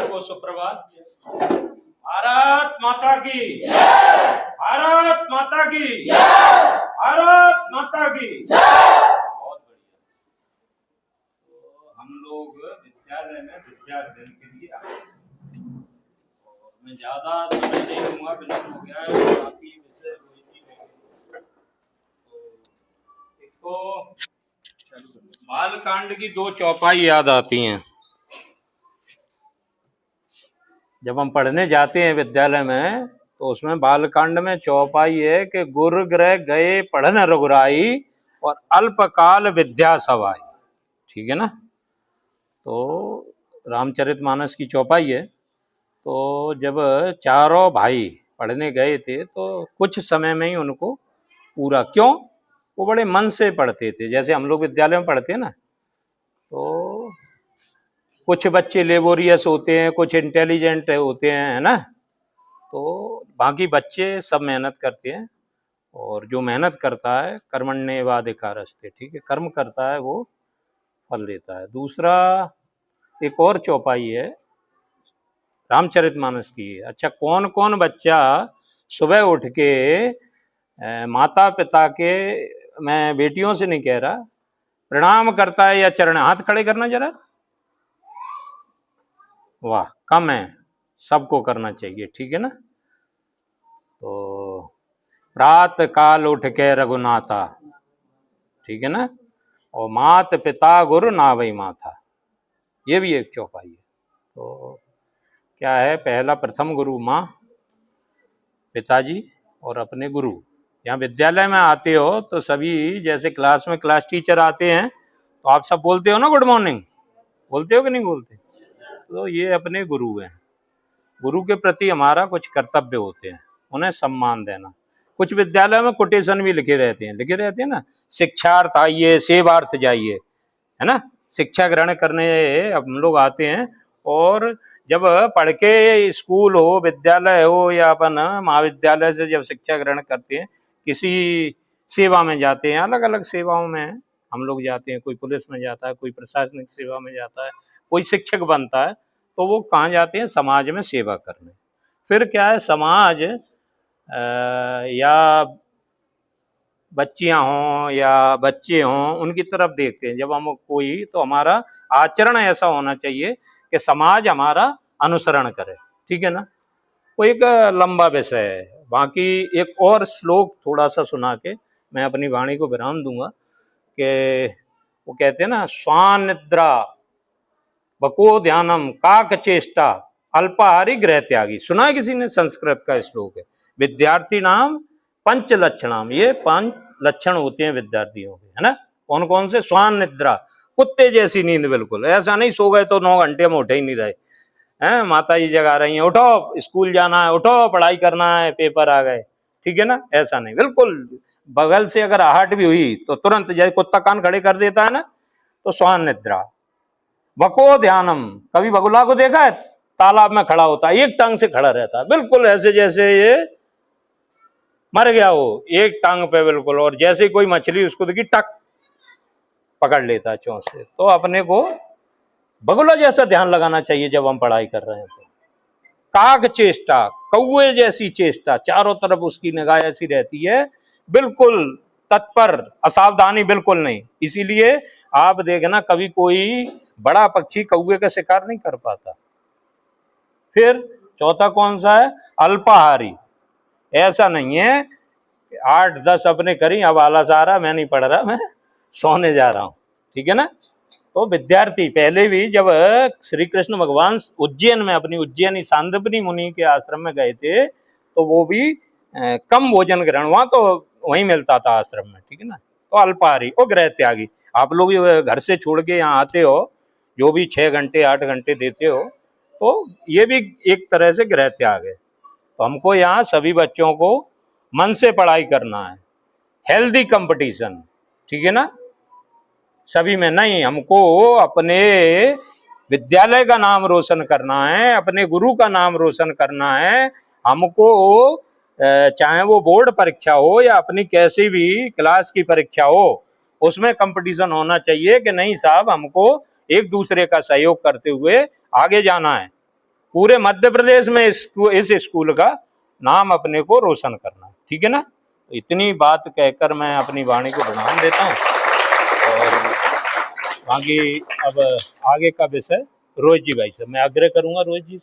सबको सुप्रभात। भारत माता की, भारत माता की, भारत माता की। बहुत बढ़िया। तो हम लोग विद्यालय में विद्यार्थी के लिए आए और मैं ज्यादा समय नहीं लूंगा, बिल्कुल हो गया है। बाकी विषय तो बालकांड की 2 चौपाई याद आती हैं जब हम पढ़ने जाते हैं विद्यालय में। तो उसमें बालकांड में चौपाई है कि गुरु गृह गए पढ़न रघुराई और अल्पकाल विद्या सवाई। ठीक है ना। तो रामचरितमानस की चौपाई है। तो जब चारों भाई पढ़ने गए थे तो कुछ समय में ही उनको पूरा, क्यों, वो बड़े मन से पढ़ते थे, जैसे हम लोग विद्यालय में पढ़ते हैं ना। तो कुछ बच्चे लेबोरियस होते हैं, कुछ इंटेलिजेंट होते हैं, है ना। तो बाकी बच्चे सब मेहनत करते हैं और जो मेहनत करता है कर्मण्येवाधिकारस्ते, ठीक है, कर्म करता है वो फल देता है। दूसरा एक और चौपाई है रामचरितमानस की। अच्छा, कौन कौन बच्चा सुबह उठ के माता पिता के, मैं बेटियों से नहीं कह रहा, प्रणाम करता है या चरण, हाथ खड़े करना जरा। वाह, कम है, सबको करना चाहिए, ठीक है ना। तो प्रात काल उठ के रघुनाथा, ठीक है ना, और मात पिता गुरु नावई माथा, ये भी एक चौपाई है। तो क्या है, पहला प्रथम गुरु माँ, पिताजी और अपने गुरु। यहाँ विद्यालय में आते हो तो सभी, जैसे क्लास में क्लास टीचर आते हैं तो आप सब बोलते हो ना गुड मॉर्निंग, बोलते हो कि नहीं बोलते। तो ये अपने गुरु हैं। गुरु के प्रति हमारा कुछ कर्तव्य होते हैं, उन्हें सम्मान देना। कुछ विद्यालय में कोटेशन भी लिखे रहते हैं ना, शिक्षार्थ आइए सेवार्थ जाइए, है ना। शिक्षा ग्रहण करने हम लोग आते हैं और जब पढ़ के स्कूल हो, विद्यालय हो या अपन महाविद्यालय से जब शिक्षा ग्रहण करते हैं, किसी सेवा में जाते हैं, अलग अलग सेवाओं में हम लोग जाते हैं। कोई पुलिस में जाता है, कोई प्रशासनिक सेवा में जाता है, कोई शिक्षक बनता है। तो वो कहाँ जाते हैं, समाज में सेवा करने। फिर क्या है, समाज या बच्चियां हों या बच्चे हों, उनकी तरफ देखते हैं जब हम कोई, तो हमारा आचरण ऐसा होना चाहिए कि समाज हमारा अनुसरण करे, ठीक है ना। वो एक लंबा विषय है। बाकी एक और श्लोक थोड़ा सा सुना के मैं अपनी वाणी को विराम दूंगा कि वो कहते हैं ना, स्वान निद्रा बको ध्यानम काक चेष्टा अल्पाहारी गृह त्यागी। सुना है किसी ने, संस्कृत का श्लोक है। विद्यार्थी नाम पंच लक्षणाम, ये 5 लक्षण होते हैं विद्यार्थियों के, है ना। कौन कौन से, स्वान निद्रा, कुत्ते जैसी नींद, बिल्कुल ऐसा नहीं सो गए तो 9 घंटे में उठे ही नहीं रहे हैं, माता जी जगा रही हैं, उठो स्कूल जाना है, उठो पढ़ाई करना है, पेपर आ गए, ठीक है ना। ऐसा नहीं, बिल्कुल बगल से अगर आहट भी हुई तो तुरंत, जैसे कुत्ता कान खड़े कर देता है ना, तो स्वान निद्रा। बको ध्यानम, कभी बगुला को देखा है, तालाब में खड़ा होता है, एक टांग से खड़ा रहता है, बिल्कुल ऐसे जैसे ये मर गया हो, एक टांग पे बिल्कुल, और जैसे कोई मछली उसको देखी टक पकड़ लेता है चोंच से। तो अपने को बगुला जैसा ध्यान लगाना चाहिए जब हम पढ़ाई कर रहे हैं। तो काग चेष्टा, कौए जैसी चेष्टा, चारों तरफ उसकी निगाह ऐसी रहती है, बिल्कुल तत्पर, असावधानी बिल्कुल नहीं। इसीलिए आप देखना, कभी कोई बड़ा पक्षी कौए का शिकार नहीं कर पाता। फिर चौथा कौन सा है, अल्पाहारी। ऐसा नहीं है 8-10 अपने करी, अब आलस आ रहा, मैं नहीं पढ़ रहा, मैं सोने जा रहा हूं, ठीक है ना। तो विद्यार्थी पहले भी जब श्री कृष्ण भगवान उज्जैन में अपनी उज्जैनी सांदीपनि मुनि के आश्रम में गए थे, तो वो भी कम भोजन ग्रहण, वहां तो वहीं मिलता था आश्रम में, ठीक है ना। तो अल्पाहारी और गृह त्यागी। आप लोग घर से छोड़ के यहाँ आते हो, जो भी 6 घंटे 8 घंटे देते हो, तो ये भी एक तरह से गृह त्याग है। तो हमको यहाँ सभी बच्चों को मन से पढ़ाई करना है, हेल्दी कंपटीशन, ठीक है ना। सभी में नहीं, हमको अपने विद्यालय का नाम रोशन करना है, अपने गुरु का नाम रोशन करना है। हमको चाहे वो बोर्ड परीक्षा हो या अपनी कैसी भी क्लास की परीक्षा हो, उसमें कंपटीशन होना चाहिए कि नहीं साहब, हमको एक दूसरे का सहयोग करते हुए आगे जाना है। पूरे मध्य प्रदेश में इस स्कूल का नाम अपने को रोशन करना, ठीक है ना। इतनी बात कहकर मैं अपनी वाणी को विराम देता हूँ और बाकी अब आगे का विषय रोज जी भाई से मैं आग्रह करूंगा, रोज जी।